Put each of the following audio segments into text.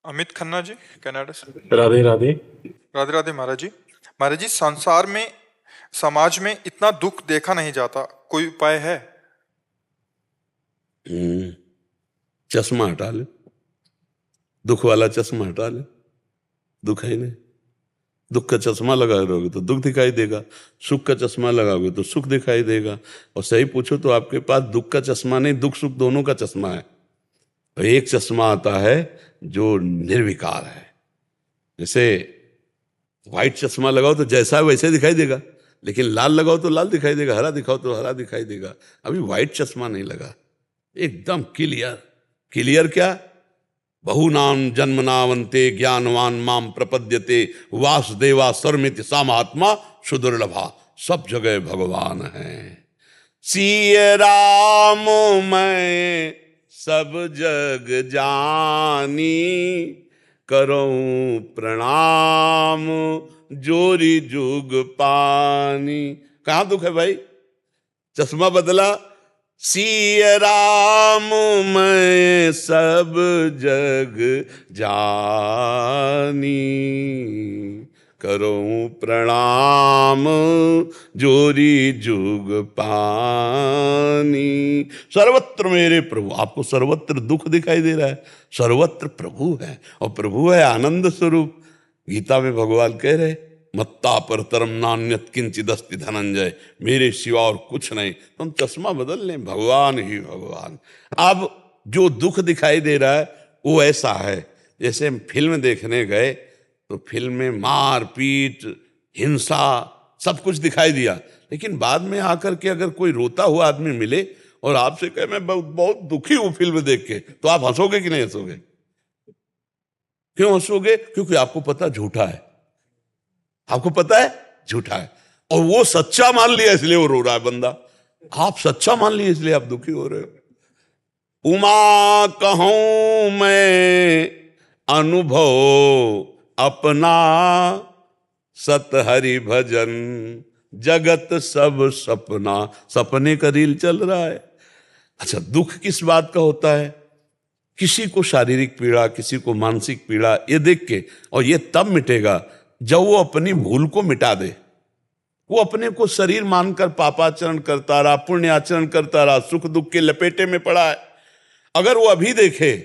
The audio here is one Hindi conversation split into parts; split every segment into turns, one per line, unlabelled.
अमित खन्ना जी, कनाडा से।
राधे राधे।
राधे राधे महाराज जी। महाराज जी, संसार में, समाज में इतना दुख देखा नहीं जाता, कोई उपाय है?
चश्मा हटा ले, दुख वाला चश्मा हटा ले, दुख है ही नहीं। दुख का चश्मा लगा रहोगे तो दुख दिखाई देगा, सुख का चश्मा लगाओगे तो सुख दिखाई देगा। और सही पूछो तो आपके पास दुख का चश्मा नहीं, दुख सुख दोनों का चश्मा है। और एक चश्मा आता है जो निर्विकार है। जैसे व्हाइट चश्मा लगाओ तो जैसा है वैसे दिखाई देगा, लेकिन लाल लगाओ तो लाल दिखाई देगा, हरा दिखाओ तो हरा दिखाई देगा। अभी व्हाइट चश्मा नहीं लगा, एकदम क्लियर। क्लियर क्या? बहुनाम जन्मनावंते ज्ञानवान माम प्रपद्यते वासुदेवा सर्वमिति सा महात्मा सुदुर्लभा। सब जगह भगवान है। सिय राम मैं सब जग जानी, करूं प्रणाम जोरी जुग पानी। कहाँ दुख है भाई? चश्मा बदला। सिय राम मैं सब जग जानी, करूं प्रणाम जोरी जुग पानी। सर्वत्र मेरे प्रभु। आपको सर्वत्र दुख दिखाई दे रहा है, सर्वत्र प्रभु है, और प्रभु है आनंद स्वरूप। गीता में भगवान कह रहे, मत्ता परतरम नान्यत किंचिदस्ति धनंजय, मेरे सिवा और कुछ नहीं। तुम चश्मा बदल लें, भगवान ही भगवान। अब जो दुख दिखाई दे रहा है वो ऐसा है, जैसे हम फिल्म देखने गए तो फिल्म में मार पीट हिंसा सब कुछ दिखाई दिया, लेकिन बाद में आकर के अगर कोई रोता हुआ आदमी मिले और आपसे कहे मैं बहुत दुखी हूं फिल्म देख के, तो आप हंसोगे कि नहीं हंसोगे? क्यों हंसोगे? क्योंकि आपको पता झूठा है, आपको पता है झूठा है, और वो सच्चा मान लिया इसलिए वो रो रहा है बंदा। आप सच्चा मान लिए इसलिए आप दुखी हो रहे हो। उमा कहूं मैं अनुभव अपना, सत हरि भजन जगत सब सपना। सपने का रील चल रहा है। अच्छा, दुख किस बात का होता है? किसी को शारीरिक पीड़ा, किसी को मानसिक पीड़ा, ये देख के, और ये तब मिटेगा जब वो अपनी भूल को मिटा दे। वो अपने को शरीर मानकर पापाचरण करता रहा, पुण्य आचरण करता रहा, सुख दुख के लपेटे में पड़ा है। अगर वो अभी देखे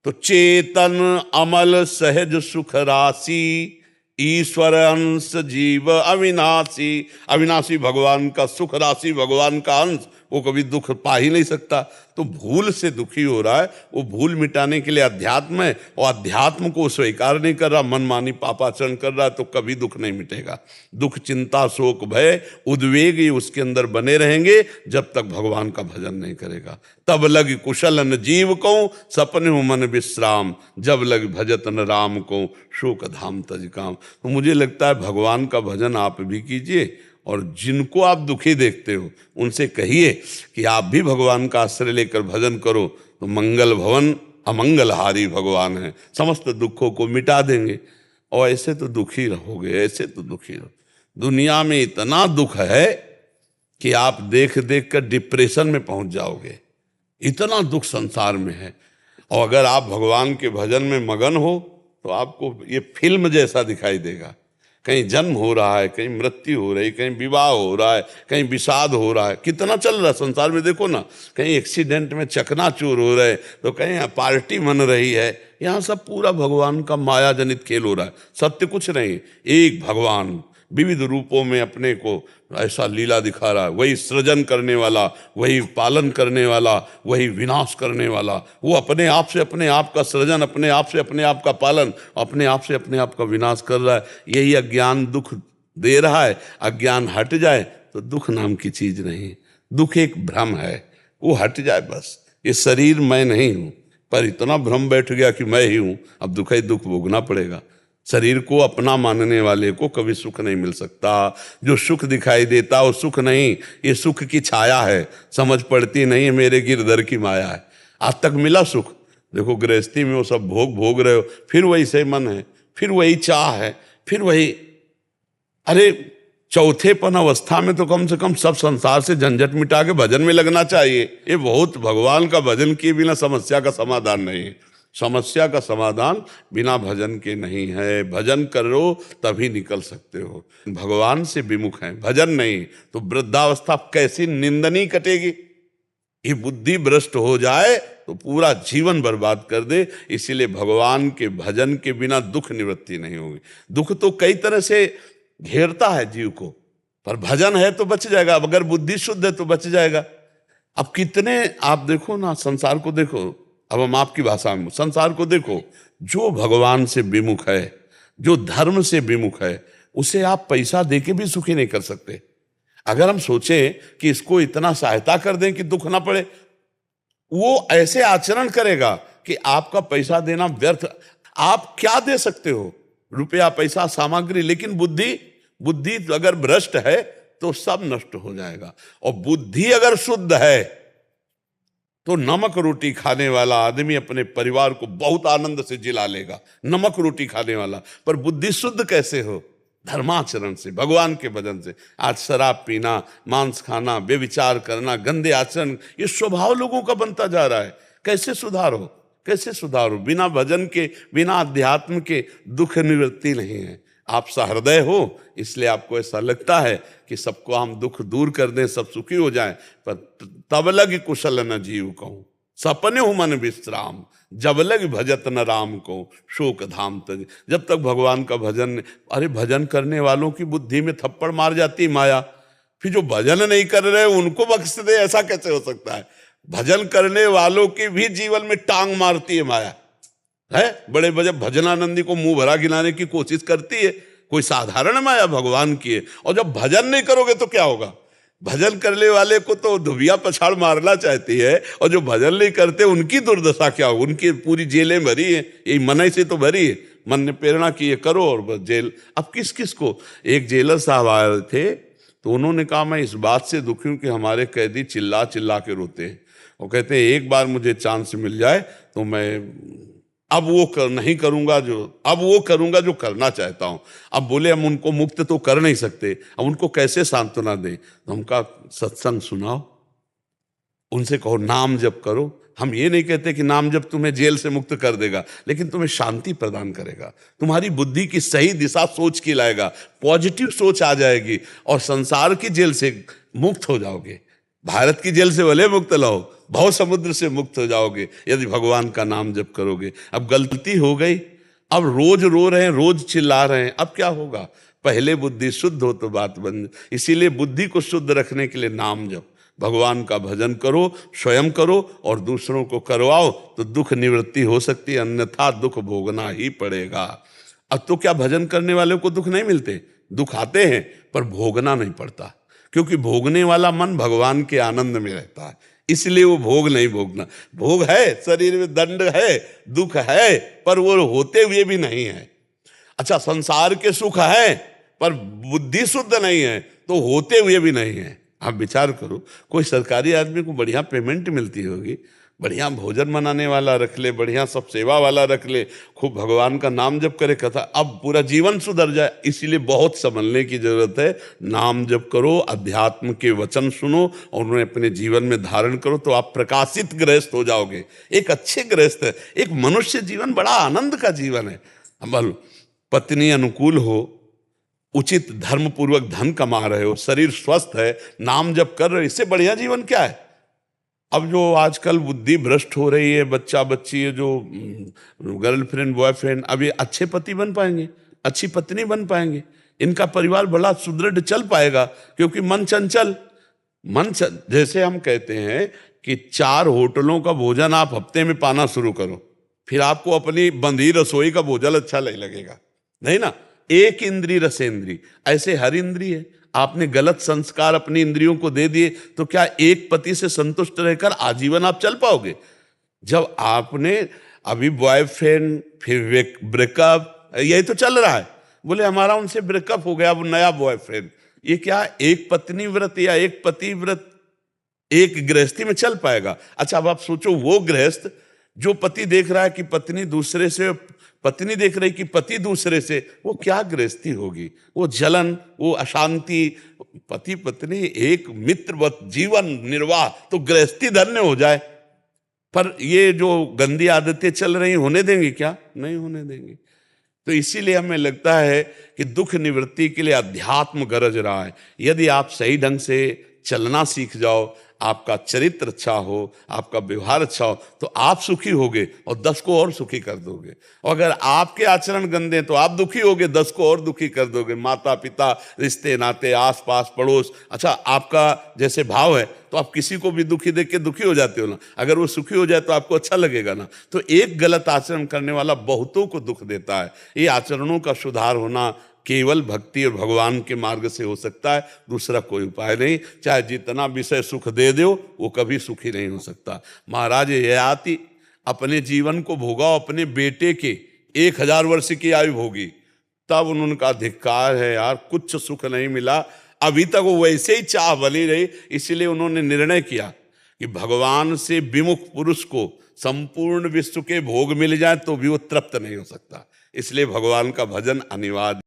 तो चेतन अमल सहज सुख राशि, ईश्वर अंश जीव अविनाशी। अविनाशी भगवान का सुख राशि, भगवान का अंश, वो कभी दुख पा ही नहीं सकता। तो भूल से दुखी हो रहा है, वो भूल मिटाने के लिए अध्यात्म है, और अध्यात्म को स्वीकार नहीं कर रहा, मनमानी पापाचरण कर रहा है, तो कभी दुख नहीं मिटेगा। दुख चिंता शोक भय उद्वेग ये उसके अंदर बने रहेंगे जब तक भगवान का भजन नहीं करेगा। तब लग कुशल न जीव को सपने मन विश्राम, जब लग भजत न राम को शोक धाम तज काम। तो मुझे लगता है भगवान का भजन आप भी कीजिए, और जिनको आप दुखी देखते हो उनसे कहिए कि आप भी भगवान का आश्रय लेकर भजन करो, तो मंगल भवन अमंगलहारी भगवान है, समस्त दुखों को मिटा देंगे। और ऐसे तो दुखी रहोगे, ऐसे तो दुखी रहो। दुनिया में इतना दुख है कि आप देख देख कर डिप्रेशन में पहुंच जाओगे, इतना दुख संसार में है। और अगर आप भगवान के भजन में मगन हो तो आपको ये फिल्म जैसा दिखाई देगा। कहीं जन्म हो रहा है, कहीं मृत्यु हो रही, कहीं विवाह हो रहा है, कहीं विषाद हो रहा है। कितना चल रहा है संसार में, देखो ना। कहीं एक्सीडेंट में चकनाचूर हो रहे, तो कहीं पार्टी मन रही है। यहाँ सब पूरा भगवान का माया जनित खेल हो रहा है, सत्य कुछ नहीं। एक भगवान विविध रूपों में अपने को ऐसा लीला दिखा रहा है। वही सृजन करने वाला, वही पालन करने वाला, वही विनाश करने वाला। वो अपने आप से अपने आप का सृजन, अपने आप से अपने आप का पालन, अपने आप से अपने आप का विनाश कर रहा है। यही अज्ञान दुख दे रहा है। अज्ञान हट जाए तो दुख नाम की चीज नहीं। दुख एक भ्रम है, वो हट जाए बस। ये शरीर मैं नहीं हूं, पर इतना भ्रम बैठ गया कि मैं ही हूं, अब दुख ही दुख भोगना पड़ेगा। शरीर को अपना मानने वाले को कभी सुख नहीं मिल सकता। जो सुख दिखाई देता वो सुख नहीं, ये सुख की छाया है, समझ पड़ती नहीं है, मेरे गिरधर की माया है। आज तक मिला सुख? देखो गृहस्थी में वो सब भोग रहे हो, फिर वही से मन है, फिर वही चाह है, फिर वही। अरे चौथेपन अवस्था में तो कम से कम सब संसार से झंझट मिटा के भजन में लगना चाहिए। ये बहुत भगवान का भजन किए बिना समस्या का समाधान नहीं है। समस्या का समाधान बिना भजन के नहीं है। भजन करो तभी निकल सकते हो। भगवान से विमुख है, भजन नहीं तो वृद्धावस्था कैसी निंदनीय कटेगी। ये बुद्धि भ्रष्ट हो जाए तो पूरा जीवन बर्बाद कर दे। इसीलिए भगवान के भजन के बिना दुख निवृत्ति नहीं होगी। दुख तो कई तरह से घेरता है जीव को, पर भजन है तो बच जाएगा। अगर बुद्धि शुद्ध है तो बच जाएगा। अब कितने आप देखो ना, संसार को देखो, अब हम आपकी भाषा में संसार को देखो, जो भगवान से विमुख है, जो धर्म से विमुख है, उसे आप पैसा देके भी सुखी नहीं कर सकते। अगर हम सोचें कि इसको इतना सहायता कर दें कि दुख ना पड़े, वो ऐसे आचरण करेगा कि आपका पैसा देना व्यर्थ। आप क्या दे सकते हो? रुपया, पैसा, सामग्री, लेकिन बुद्धि अगर भ्रष्ट है तो सब नष्ट हो जाएगा। और बुद्धि अगर शुद्ध है तो नमक रोटी खाने वाला आदमी अपने परिवार को बहुत आनंद से जिला लेगा, नमक रोटी खाने वाला। पर बुद्धि शुद्ध कैसे हो? धर्माचरण से, भगवान के भजन से। आज शराब पीना, मांस खाना, बेविचार करना, गंदे आचरण, ये स्वभाव लोगों का बनता जा रहा है। कैसे सुधारो? कैसे सुधारो? बिना भजन के, बिना अध्यात्म के दुख निवृत्ति नहीं है। आप सहृदय हो, इसलिए आपको ऐसा लगता है कि सबको हम दुख दूर कर दें, सब सुखी हो जाएं। पर तब लग कुशल न जीव कहूं, सपने हो मन विश्राम, जब लग भजत न राम को, शोक धाम तज। जब तक भगवान का भजन, अरे भजन करने वालों की बुद्धि में थप्पड़ मार जाती माया, फिर जो भजन नहीं कर रहे उनको बख्श दे, ऐसा कैसे हो सकता है? भजन करने वालों की भी जीवन में टांग मारती है माया, है। बड़े बड़े भजनानंदी को मुंह भरा गिनाने की कोशिश करती है। कोई साधारण माया भगवान की है। और जब भजन नहीं करोगे तो क्या होगा? भजन करने वाले को तो धुबिया पछाड़ मारना चाहती है, और जो भजन नहीं करते उनकी दुर्दशा क्या हो? उनकी पूरी जेलें भरी है, यही मन से तो भरी है। मन ने प्रेरणा की ये करो और बस जेल। अब किस किस को? एक जेलर साहब आए थे तो उन्होंने कहा मैं इस बात से दुखी हूं कि हमारे कैदी चिल्ला चिल्ला के रोते हैं। वो कहते हैं एक बार मुझे चांस मिल जाए तो मैं अब वो नहीं करूंगा अब वो करूंगा जो करना चाहता हूं। अब बोले हम उनको मुक्त तो कर नहीं सकते, अब उनको कैसे सांत्वना दें? तो हम कहा सत्संग सुनाओ, उनसे कहो नाम जप करो। हम ये नहीं कहते कि नाम जप तुम्हें जेल से मुक्त कर देगा, लेकिन तुम्हें शांति प्रदान करेगा, तुम्हारी बुद्धि की सही दिशा सोच की लाएगा, पॉजिटिव सोच आ जाएगी और संसार की जेल से मुक्त हो जाओगे। भारत की जेल से भले मुक्त लाओ, भव समुद्र से मुक्त हो जाओगे यदि भगवान का नाम जप करोगे। अब गलती हो गई, अब रोज रो रहे हैं, रोज चिल्ला रहे हैं, अब क्या होगा? पहले बुद्धि शुद्ध हो तो बात बंद। इसीलिए बुद्धि को शुद्ध रखने के लिए नाम जप, भगवान का भजन करो, स्वयं करो और दूसरों को करवाओ तो दुख निवृत्ति हो सकती है, अन्यथा दुख भोगना ही पड़ेगा। अब तो क्या भजन करने वाले को दुख नहीं मिलते? दुख आते हैं पर भोगना नहीं पड़ता, क्योंकि भोगने वाला मन भगवान के आनंद में रहता है, इसलिए वो भोग नहीं भोगना। भोग है, शरीर में दंड है, दुख है, पर वो होते हुए भी नहीं है। अच्छा, संसार के सुख है पर बुद्धि शुद्ध नहीं है तो होते हुए भी नहीं है। आप विचार करो, कोई सरकारी आदमी को बढ़िया पेमेंट मिलती होगी, बढ़िया भोजन बनाने वाला रख ले, बढ़िया सब सेवा वाला रख ले, खूब भगवान का नाम जप करे, कथा, अब पूरा जीवन सुधर जाए। इसीलिए बहुत संभलने की जरूरत है। नाम जप करो, अध्यात्म के वचन सुनो और उन्हें अपने जीवन में धारण करो तो आप प्रकाशित गृहस्थ हो जाओगे, एक अच्छे गृहस्थ। एक मनुष्य जीवन बड़ा आनंद का जीवन है। अब पत्नी अनुकूल हो, उचित धर्म पूर्वक धन कमा रहे हो, शरीर स्वस्थ है, नाम जप कर रहे हो, इससे बढ़िया जीवन क्या है? अब जो आजकल बुद्धि भ्रष्ट हो रही है, बच्चा बच्ची है, जो गर्लफ्रेंड बॉयफ्रेंड, अब ये अच्छे पति बन पाएंगे, अच्छी पत्नी बन पाएंगे, इनका परिवार बड़ा सुदृढ़ चल पाएगा, क्योंकि मन चंचल। जैसे हम कहते हैं कि 4 होटलों का भोजन आप हफ्ते में पाना शुरू करो, फिर आपको अपनी बंधी रसोई का भोजन अच्छा नहीं लगेगा, नहीं ना। एक इंद्री रसेंद्री, ऐसे हर इंद्री है। आपने गलत संस्कार अपनी इंद्रियों को दे दिए तो क्या एक पति से संतुष्ट रहकर आजीवन आप चल पाओगे? जब आपने अभी बॉयफ्रेंड, फिर ब्रेकअप, यही तो चल रहा है। बोले हमारा उनसे ब्रेकअप हो गया, अब नया बॉयफ्रेंड। ये क्या एक पत्नी व्रत या एक पति व्रत एक गृहस्थी में चल पाएगा? अच्छा, अब आप सोचो, वो गृहस्थ जो पति देख रहा है कि पत्नी दूसरे से, पत्नी देख रही कि पति दूसरे से, वो क्या गृहस्थी होगी? वो जलन, वो अशांति। पति पत्नी एक मित्रवत जीवन निर्वाह तो गृहस्थी धन्य हो जाए। पर ये जो गंदी आदतें चल रही होने देंगे क्या? नहीं होने देंगे। तो इसीलिए हमें लगता है कि दुख निवृत्ति के लिए अध्यात्म गरज रहा है। यदि आप सही ढंग से चलना सीख जाओ, आपका चरित्र अच्छा हो, आपका व्यवहार अच्छा हो, तो आप सुखी होगे और 10 को और सुखी कर दोगे। और अगर आपके आचरण गंदे तो आप दुखी होगे, 10 को और दुखी कर दोगे। माता पिता, रिश्ते नाते, आस पास पड़ोस, अच्छा आपका जैसे भाव है तो आप किसी को भी दुखी देख के दुखी हो जाते हो ना। अगर वो सुखी हो जाए तो आपको अच्छा लगेगा ना। तो एक गलत आचरण करने वाला बहुतों को दुख देता है। ये आचरणों का सुधार होना केवल भक्ति और भगवान के मार्ग से हो सकता है, दूसरा कोई उपाय नहीं। चाहे जितना विषय सुख दे दो, वो कभी सुखी नहीं हो सकता। महाराज ययाति अपने जीवन को भोगा, अपने बेटे के 1000 वर्ष की आयु भोगी, तब उन्होंने कहा धिक्कार है यार, कुछ सुख नहीं मिला। अभी तक वो वैसे ही चाह बनी रही। इसलिए उन्होंने निर्णय किया कि भगवान से विमुख पुरुष को संपूर्ण विश्व के भोग मिल जाए तो भी वो तृप्त नहीं हो सकता। इसलिए भगवान का भजन अनिवार्य।